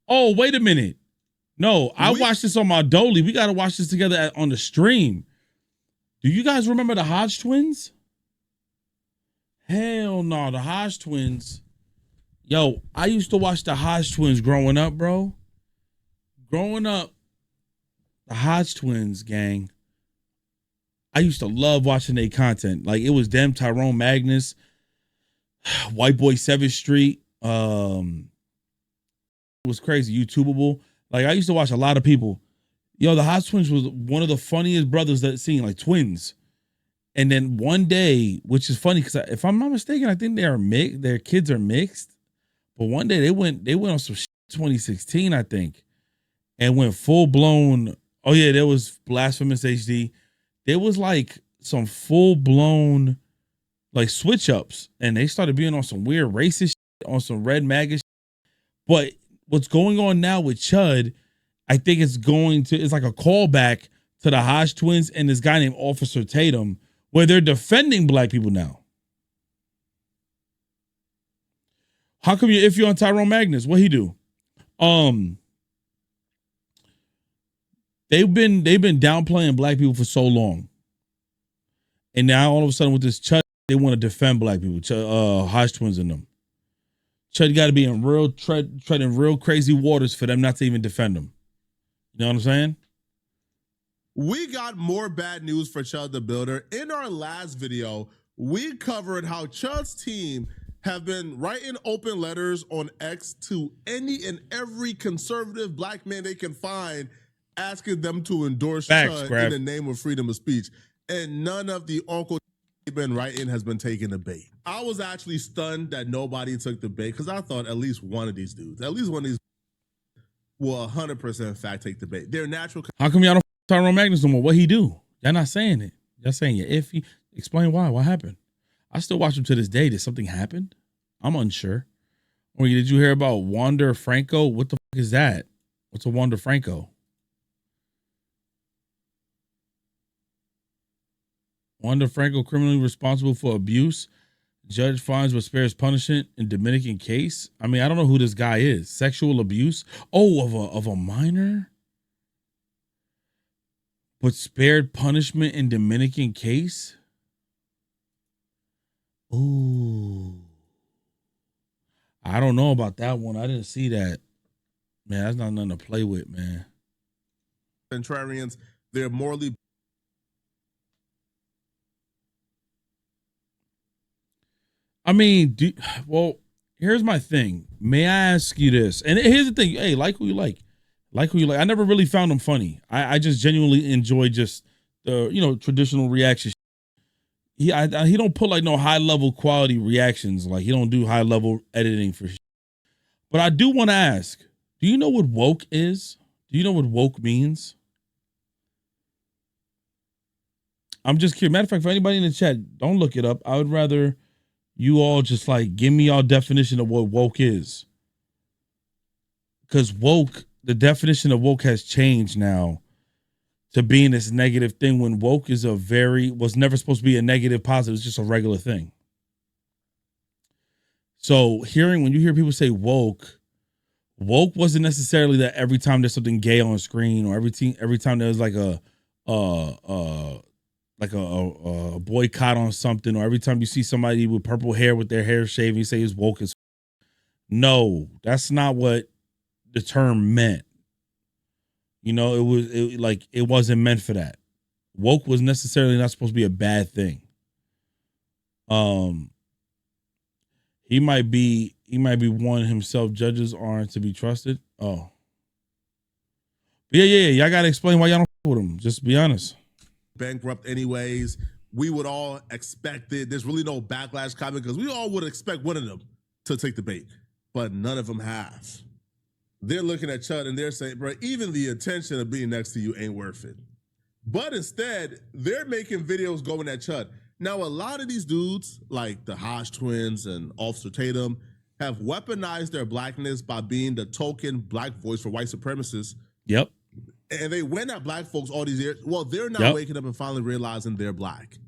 Oh, wait a minute. No, I watched this on my Dolly. We got to watch this together on the stream. Do you guys remember the Hodge twins? Hell no, the Hodge twins. Yo, I used to watch the Hodge twins growing up, bro. Growing up, the Hodge twins, gang. I used to love watching their content. Like, it was them, Tyrone Magnus, White Boy 7th Street. It was crazy. YouTubeable. Like, I used to watch a lot of people. Yo, the Hodge twins was one of the funniest brothers that seen, like twins. And then one day, which is funny because if I'm not mistaken, I think they are mixed. Their kids are mixed. But one day they went on some shit, 2016, I think, and went full blown. Oh yeah, there was Blasphemous HD. There was like some full blown like switch ups, and they started being on some weird racist shit, on some red MAGA shit. But what's going on now with Chud, I think it's like a callback to the Hodge twins and this guy named Officer Tatum, where they're defending black people now. How come if you're on Tyrone Magnus, what he do? They've been downplaying black people for so long, and now all of a sudden with this Chud, they want to defend black people. Hodge twins in them. Chud got to be in treading real crazy waters for them not to even defend them. You know what I'm saying? We got more bad news for Chud the Builder. In our last video, we covered how Chud's team have been writing open letters on X to any and every conservative black man they can find, asking them to endorse Chud in the name of freedom of speech. And none of the uncle they've been writing has been taking the bait. I was actually stunned that nobody took the bait because I thought at least one of these dudes, will 100% fact take the bait. They're natural. How come y'all don't Tyrone Magnus no more? What he do? Y'all not saying it. Y'all saying you're iffy. Explain why. What happened? I still watch him to this day. Did something happen? I'm unsure. Or did you hear about Wander Franco? What the fuck is that? What's a Wander Franco? Wander Franco criminally responsible for abuse. Judge finds but spares punishment in Dominican case. I mean, I don't know who this guy is. Sexual abuse? Oh, of a minor? But spared punishment in Dominican case? Ooh. I don't know about that one. I didn't see that. Man, that's not nothing to play with, man. Contrarians, they're morally. I mean, well, here's my thing. May I ask you this? And here's the thing. Hey, like who you like. Like who you like. I never really found him funny. I just genuinely enjoy just the, traditional reaction. He don't put like no high level quality reactions. Like he don't do high level editing for shit. But I do want to ask, do you know what woke is? Do you know what woke means? I'm just curious. Matter of fact, for anybody in the chat, don't look it up. I would rather you all just like give me your definition of what woke is. Because woke, the definition of woke has changed now to being this negative thing when woke is was never supposed to be a negative positive. It's just a regular thing. So when you hear people say woke wasn't necessarily that every time there's something gay on screen or every time there's like a boycott on something, or every time you see somebody with purple hair with their hair shaved, you say it's woke as. No, that's not what the term meant. It wasn't meant for that. Woke was necessarily not supposed to be a bad thing. He might be one himself. Judges aren't to be trusted. Oh. But yeah. Y'all gotta explain why y'all don't with him. Just be honest. Bankrupt anyways. We would all expect it. There's really no backlash coming because we all would expect one of them to take the bait, but none of them have. They're looking at Chud and they're saying, bro, even the attention of being next to you ain't worth it. But instead, they're making videos going at Chud. Now, a lot of these dudes, like the Hodge twins and Officer Tatum, have weaponized their blackness by being the token black voice for white supremacists. Yep. And they went at black folks all these years. Well, they're now waking up and finally realizing they're black.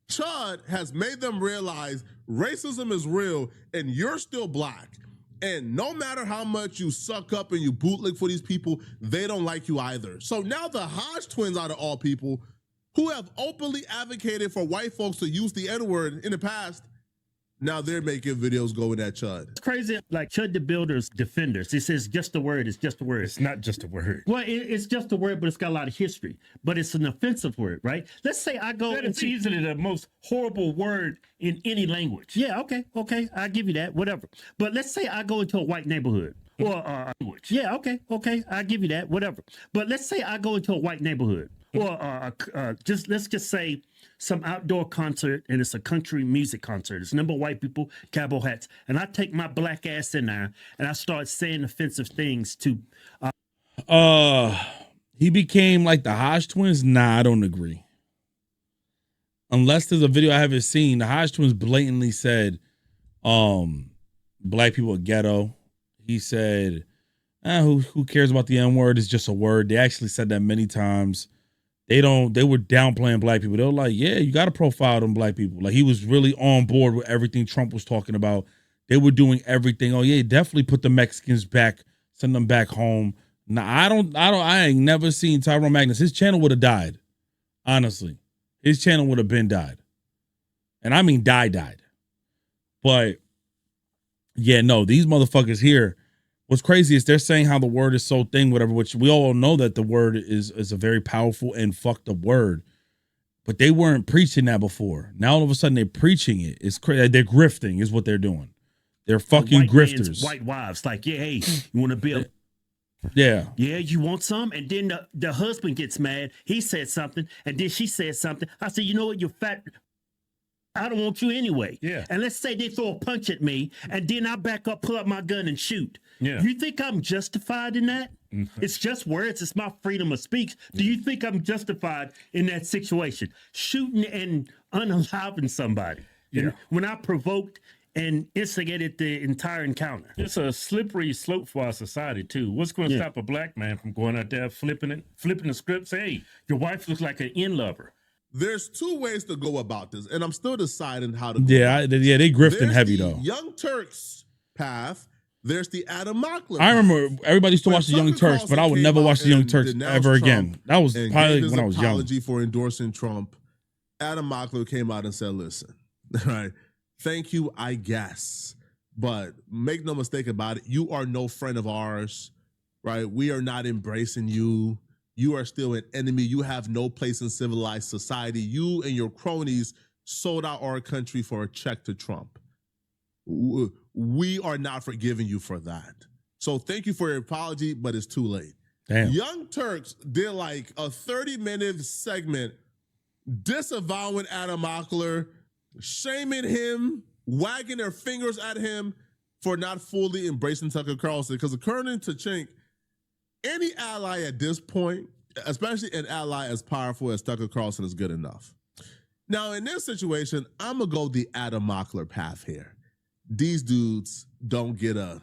Chud has made them realize racism is real and you're still black. And no matter how much you suck up and you bootleg for these people, they don't like you either. So now the Hodge twins, out of all people, who have openly advocated for white folks to use the N-word in the past, now they're making videos going at Chud. It's crazy. Like Chud the Builder's defenders. It says just a word. It's just a word. It's not just a word. Well, it's just a word, but it's got a lot of history. But it's an offensive word, right? Let's say I go. It's easily the most horrible word in any language. Yeah, okay. I'll give you that, whatever. But let's say I go into a white neighborhood. Or Language. yeah, okay, I'll give you that, whatever. But let's say I go into a white neighborhood. Or let's just say some outdoor concert, and it's a country music concert. It's a number of white people, cowboy hats, and I take my black ass in there and I start saying offensive things to. He became like the Hodge twins. Nah, I don't agree. Unless there's a video I haven't seen, the Hodge twins blatantly said, black people are ghetto. He said, who cares about the N-word? It's just a word. They actually said that many times. They were downplaying black people. They were like, yeah, you got to profile them black people. Like, he was really on board with everything Trump was talking about. They were doing everything. Oh yeah, definitely put the Mexicans back, send them back home. Now, I ain't never seen Tyrone Magnus. His channel would have died. Honestly, his channel would have been died. And I mean, died. But yeah, no, these motherfuckers here, what's crazy is they're saying how the word is so thing, whatever, which we all know that the word is a very powerful and fucked up word. But they weren't preaching that before. Now all of a sudden they're preaching it. It's crazy. They're grifting is what they're doing. They're fucking white grifters. White wives, like, yeah, hey, you want to be a Yeah, you want some? And then the husband gets mad. He said something, and then she said something. I said, you know what, you're fat. I don't want you anyway. Yeah. And let's say they throw a punch at me, and then I back up, pull up my gun, and shoot. Yeah. You think I'm justified in that? Mm-hmm. It's just words. It's my freedom of speech. Do you think I'm justified in that situation? Shooting and unaliving somebody. Yeah. And when I provoked and instigated the entire encounter. It's a slippery slope for our society too. What's going to stop a black man from going out there flipping the script? Say, hey, your wife looks like an in-lover. There's two ways to go about this, and I'm still deciding how to go. They grifting There's heavy the though. Young Turks path. There's the Adam Mockler. I remember everybody used to watch the Young Turks, but I would never watch the Young Turks ever again. That was probably when I was young. Apology for endorsing Trump. Adam Mockler came out and said, "Listen, right? Thank you, I guess, but make no mistake about it. You are no friend of ours, right? We are not embracing you. You are still an enemy. You have no place in civilized society. You and your cronies sold out our country for a check to Trump. We are not forgiving you for that. So thank you for your apology, but it's too late." Damn. Young Turks did like a 30-minute segment disavowing Adam Mockler, shaming him, wagging their fingers at him for not fully embracing Tucker Carlson. Because according to Chink, any ally at this point, especially an ally as powerful as Tucker Carlson, is good enough. Now, in this situation, I'm going to go the Adam Mockler path here. These dudes don't get a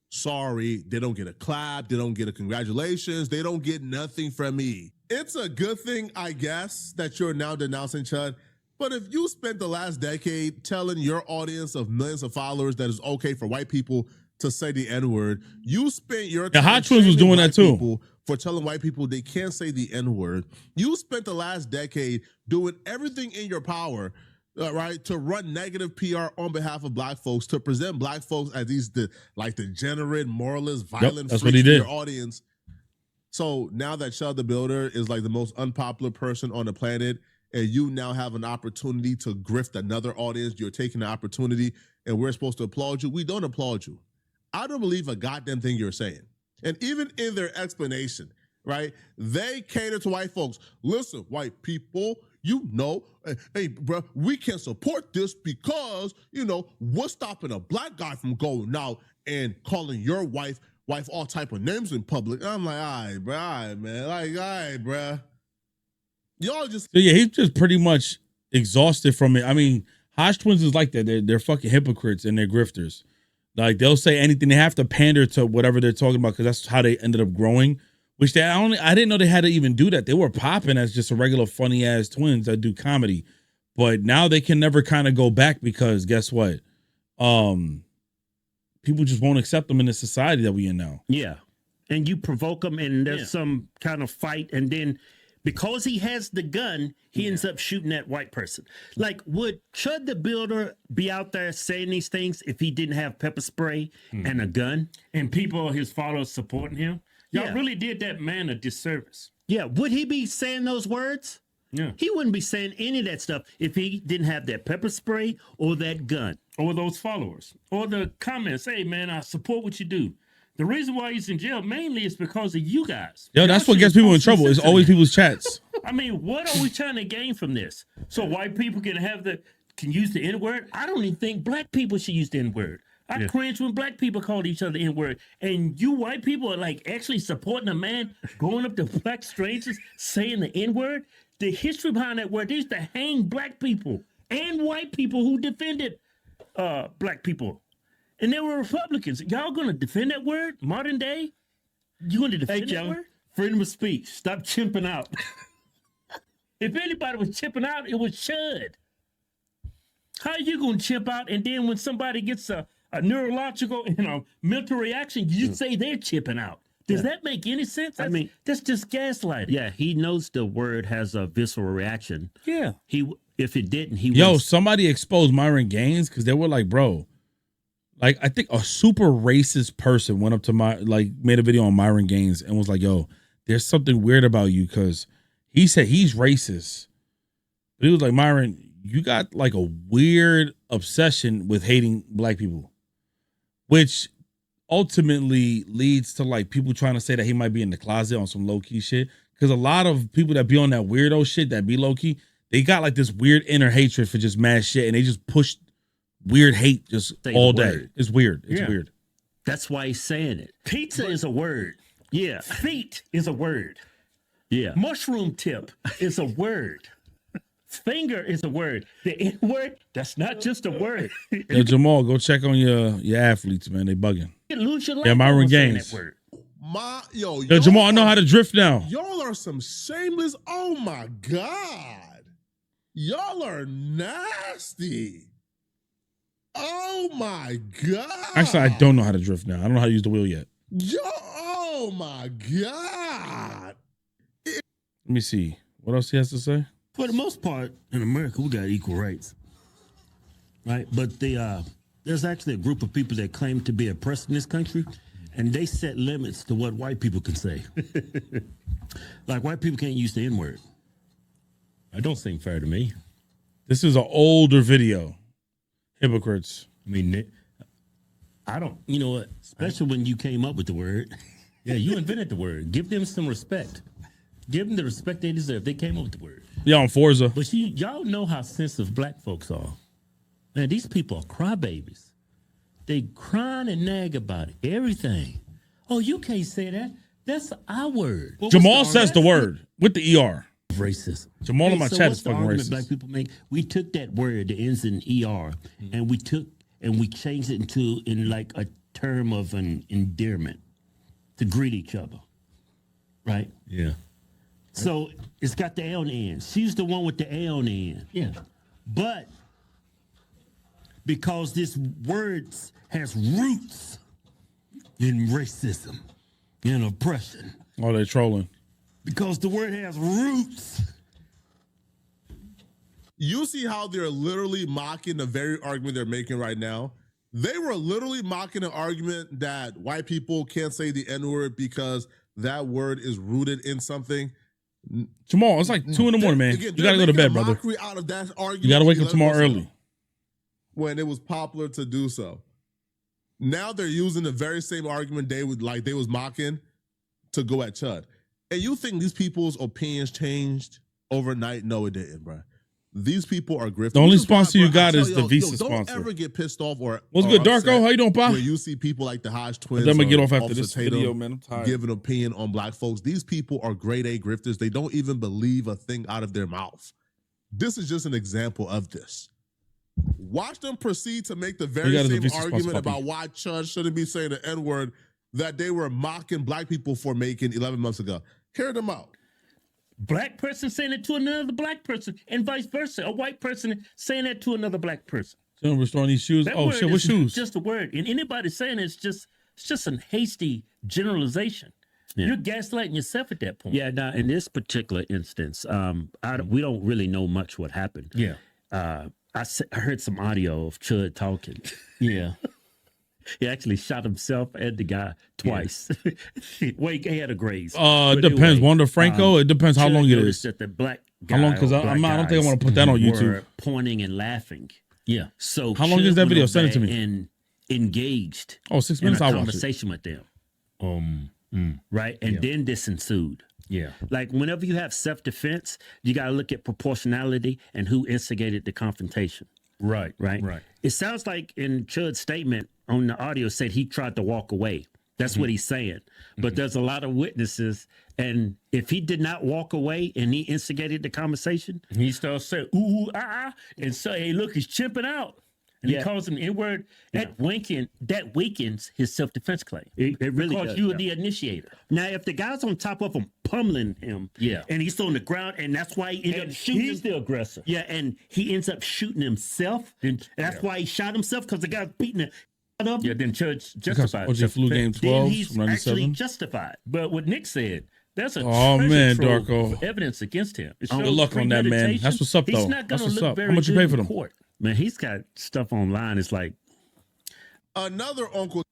sorry. They don't get a clap. They don't get a congratulations. They don't get nothing from me. It's a good thing, I guess, that you're now denouncing Chud. But if you spent the last decade telling your audience of millions of followers that it's okay for white people to say the N-word, you spent your time. The Hot Twins was doing that too. For telling white people they can't say the N-word. You spent the last decade doing everything in your power, right, to run negative PR on behalf of black folks, to present black folks as these degenerate, moralist, violent that's freaks what he to did. your audience. So now that Chud the Builder is like the most unpopular person on the planet, and you now have an opportunity to grift another audience, you're taking the opportunity, and we're supposed to applaud you. We don't applaud you. I don't believe a goddamn thing you're saying. And even in their explanation, right, they cater to white folks. Listen, white people, you know, hey, bro, we can support this because, you know, we're stopping a black guy from going out and calling your wife all type of names in public. I'm like, all right, bro, all right, man. Like, all right, bro. Y'all just... So yeah, he's just pretty much exhausted from it. I mean, Hodge Twins is like that. They're fucking hypocrites and they're grifters. Like, they'll say anything. They have to pander to whatever they're talking about because that's how they ended up growing. Which I didn't know they had to even do that. They were popping as just a regular funny ass twins that do comedy, but now they can never kind of go back because guess what? people just won't accept them in the society that we in now. Yeah. And you provoke them and there's some kind of fight. And then because he has the gun, he ends up shooting that white person. Like, would Chud the Builder be out there saying these things if he didn't have pepper spray and a gun? And people, his followers supporting him. Y'all really did that man a disservice. Yeah. Would he be saying those words? Yeah. He wouldn't be saying any of that stuff if he didn't have that pepper spray or that gun. Or those followers. Or the comments, hey, man, I support what you do. The reason why he's in jail mainly is because of you guys. Yo, that's what gets people in trouble. It's always people's chats. I mean, what are we trying to gain from this? So white people can use the N-word? I don't even think black people should use the N-word. I cringe when black people call each other N-word. And you white people are like actually supporting a man going up to black strangers saying the N-word. The history behind that word, they used to hang black people and white people who defended black people. And they were Republicans. Y'all gonna defend that word? Modern day? You gonna defend that word? Freedom of speech. Stop chimping out. If anybody was chipping out, it was Chud. How are you gonna chip out and then when somebody gets a neurological and a mental reaction, you say they're chipping out? Does that make any sense? That's just gaslighting. Yeah, he knows the word has a visceral reaction. Yeah. If it didn't, Somebody exposed Myron Gaines because they were like, bro, like I think a super racist person went up to made a video on Myron Gaines and was like, yo, there's something weird about you because he said he's racist. But he was like, Myron, you got like a weird obsession with hating black people, which ultimately leads to like people trying to say that he might be in the closet on some low key shit. Because a lot of people that be on that weirdo shit that be low key, they got like this weird inner hatred for just mad shit, and they just push weird hate just all day. It's weird. It's weird. That's why he's saying it. Pizza is a word. Yeah. Feet is a word. Yeah. Mushroom tip is a word. Finger is a word. The N-word, that's not just a word. Yo, Jamal, go check on your athletes, man. They bugging. You lose your life. Yeah, Myron Gaines. Yo, Jamal, I know how to drift now. Y'all are some shameless. Oh my God. Y'all are nasty. Oh my God. Actually, I don't know how to drift now. I don't know how to use the wheel yet. Oh my God. Let me see. What else he has to say? For the most part, in America, we got equal rights, right? But there's actually a group of people that claim to be oppressed in this country, and they set limits to what white people can say. Like, white people can't use the N-word. That don't seem fair to me. This is an older video. Hypocrites. I mean, I don't, you know what? Especially when you came up with the word. Yeah, you invented the word. Give them some respect. Give them the respect they deserve. They came up with the word. Yeah, on Forza. But y'all know how sensitive black folks are. Man, these people are crybabies. They crying and nag about it. Everything. Oh, you can't say that. That's our word. Well, Jamal says the word with the ER. Racist. Jamal in my chat is fucking argument racist. Black people make. We took that word that ends in ER and we changed it in like a term of an endearment to greet each other. Right? Yeah. So it's got the A on the end. She's the one with the A on the end. Yeah. But because this word has roots in racism and oppression. Oh, they're trolling. Because the word has roots. You see how they're literally mocking the very argument they're making right now? They were literally mocking an argument that white people can't say the N-word because that word is rooted in something. Jamal, it's like 2 a.m, man. Again, You gotta go to bed, brother. Out of that argument, You gotta wake up tomorrow early. When it was popular to do so. Now they're using the very same argument they was mocking to go at Chud. And you think these people's opinions changed overnight? No, it didn't, bro. These people are grifters. The only sponsor you got is the Visa don't sponsor. Don't ever get pissed off or what's good, Darko? How you doing, Pa? Where you see people like the Hodge twins. I'm gonna get off after Officer this Tatum video, man. I'm tired. Give an opinion on black folks. These people are grade A grifters. They don't even believe a thing out of their mouth. This is just an example of this. Watch them proceed to make the very same argument about why Chud shouldn't be saying the N-word that they were mocking black people for making 11 months ago. Hear them out. Black person saying it to another black person and vice versa. A white person saying that to another black person. Still restoring these shoes. That Oh word shit, what is shoes? Just a word. And anybody saying it's just a hasty generalization. Yeah. You're gaslighting yourself at that point. Yeah, now in this particular instance, we don't really know much what happened. Yeah. I heard some audio of Chud talking. Yeah. He actually shot himself and the guy twice. Well, he had a graze. Depends. Anyway, Wanda Franco. It depends how Chud long it noticed is. that the black guy How long? Because I don't think I want to put that on YouTube. were pointing and laughing. Yeah. So How long Chud is that went video? over Send it to there me. And engaged Oh, 6 in minutes. a I'll watch it. conversation with them. Right, and then this ensued. Yeah. Like whenever you have self-defense, you got to look at proportionality and who instigated the confrontation. Right. Right. It sounds like in Chud's statement on the audio said he tried to walk away. That's what he's saying. But there's a lot of witnesses, and if he did not walk away and he instigated the conversation, He starts saying, ooh, and so, hey, look, he's chimping out. And Yeah. he calls him N-word. That weakens his self-defense claim. it really Because does. you were the initiator. Now, if the guy's on top of him, pummeling him, Yeah. and he's on the ground, and that's why he ended And up shooting. he's the aggressor. Yeah, and he ends up shooting himself. And that's why he shot himself, because the guy's beating the out of him. Yeah, then Church Because justified. OJ flew game Then 12 he's from actually 97. justified. But what Nick said, that's a Oh, treasure man, trove Darko. for evidence against him. It Good shows luck on that, man. premeditation. That's what's up, He's though. not That's gonna what's look up. very How much you good pay for in them? court. Man, he's got stuff online. It's like, Another uncle,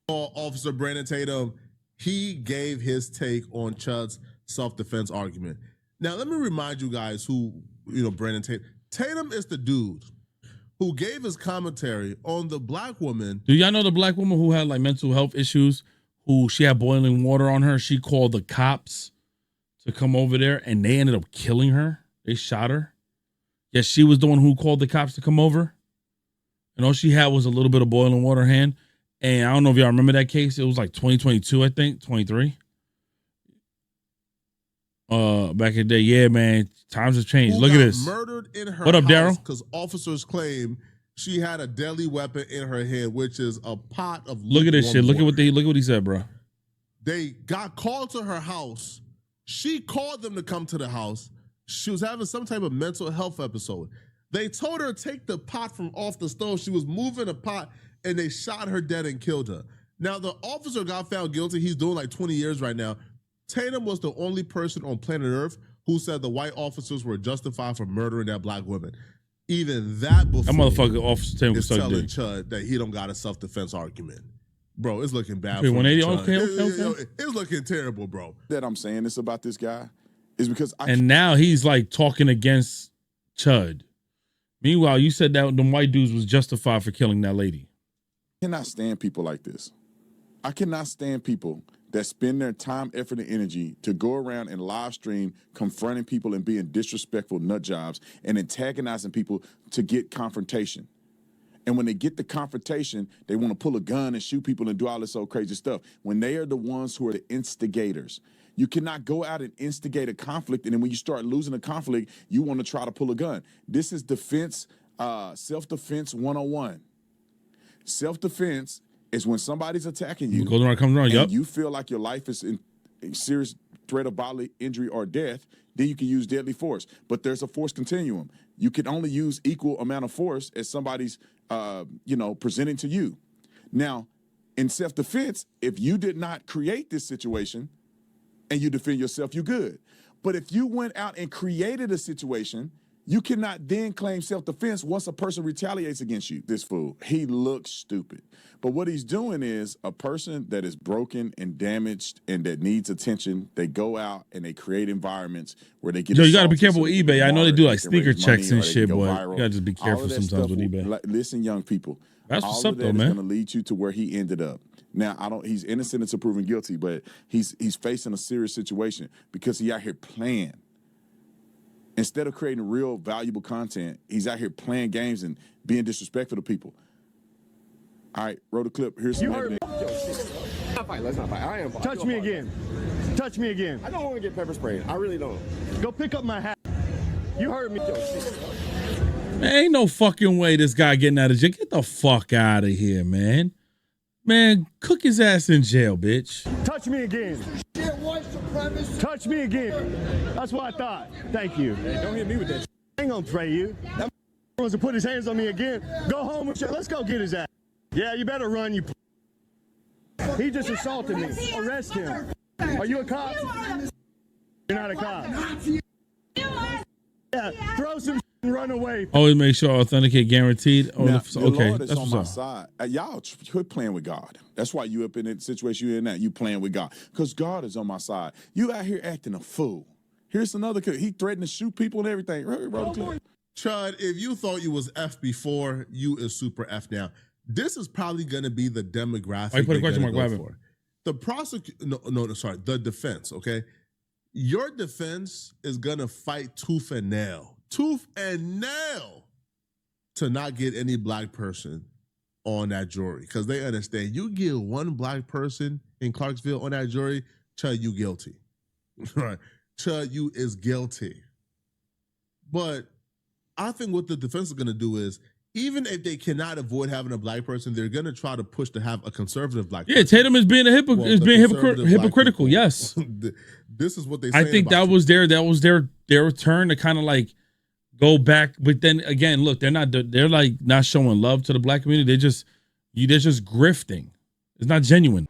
Officer Brandon Tatum, he gave his take on Chud's self-defense argument. Now, let me remind you guys who, Brandon Tatum. Tatum is the dude who gave his commentary on the black woman. Do y'all know the black woman who had like mental health issues? Who she had boiling water on her? She called the cops to come over there, and they ended up killing her. They shot her. Yeah, she was the one who called the cops to come over. And all she had was a little bit of boiling water hand. And I don't know if y'all remember that case. It was like 2022, I think, 23. Back in the day, yeah, man. Times have changed. Who Look at got this. murdered in her What up, Daryl? Because officers claim she had a deadly weapon in her hand, which is a pot of. Look at this shit. lukewarm Look at what he said, bro. They got called to her house. She called them to come to the house. She was having some type of mental health episode. They told her to take the pot from off the stove. She was moving the pot, and they shot her dead and killed her. Now, the officer got found guilty. He's doing like 20 years right now. Tatum was the only person on planet Earth who said the white officers were justified for murdering that black woman. Even that before That motherfucker Officer Tatum is was suck telling dick. Chud that he don't got a self-defense argument. Bro, it's looking bad. Okay, for 180, Chud. okay. It's looking terrible, bro. That I'm saying this about this guy is because I And now he's like talking against Chud. Meanwhile, you said that them white dudes was justified for killing that lady. cannot stand people like this. I cannot stand people that spend their time, effort, and energy to go around and live stream confronting people and being disrespectful nut jobs and antagonizing people to get confrontation. And when they get the confrontation, they want to pull a gun and shoot people and do all this old crazy stuff. When they are the ones who are the instigators. You cannot go out and instigate a conflict, and then when you start losing a conflict, you want to try to pull a gun. This is defense, self-defense 101. Self-defense is when somebody's attacking you. Goes around, comes around. And Yup. you feel like your life is in serious threat of bodily injury or death, then you can use deadly force. But there's a force continuum. You can only use equal amount of force as somebody's, presenting to you. Now, in self-defense, if you did not create this situation and you defend yourself, you're good. But if you went out and created a situation, you cannot then claim self-defense once a person retaliates against you. This fool, he looks stupid. But what he's doing is a person that is broken and damaged and that needs attention, they go out and they create environments where they get Yo, you got to be assaulted careful so with they can eBay. I know they martyr, do like can sneaker raise money, checks and or they shit, can go boy. viral. You got to just be All careful of that sometimes stuff with eBay. Listen, young people. That's all what's of up, that though, is man. going to lead you to where he ended up. Now, he's innocent until proven guilty, but he's facing a serious situation because he out here playing. Instead of creating real valuable content, he's out here playing games and being disrespectful to people. All right, roll the clip. Here's some evidence. Let's not fight. I am. Touch me again. Touch me again. I don't want to get pepper sprayed. I really don't. Go pick up my hat. You heard me. Man, ain't no fucking way this guy getting out of jail. Get the fuck out of here, man. Man, cook his ass in jail, bitch. Touch me again. Touch me again. That's what I thought. Thank you. Hey, don't hit me with that. I ain't gonna pray you. wants to put his hands on me again, go home and shit. Let's go get his ass. Yeah, you better run, you. He just assaulted me. Arrest him. Are you a cop? You're not a cop. Yeah, throw some and run away. Always make sure authenticate guaranteed. Oh, Now, the okay, Lord is that's on what's my up. side. Y'all quit playing with God. That's why you up in the situation you're in now. You playing with God because God is on my side. You out here acting a fool. Here's another kid. He threatened to shoot people and everything. Chud, if you thought you was F before, you is super F now. This is probably going to be the demographic. Why you put a they're question gonna mark? go What for. The prosecute, the defense, okay? Your defense is going to fight tooth and nail to not get any black person on that jury because they understand you get one black person in Clarksville on that jury, Chud, you guilty. Right? Chud, you is guilty. But I think what the defense is going to do is, even if they cannot avoid having a black person, they're going to try to push to have a conservative black person. Yeah, Tatum is being hypocritical. Yes, this is what they. I think that was their turn to kind of like go back. But then again, look, they're like not showing love to the black community. They're just grifting. It's not genuine.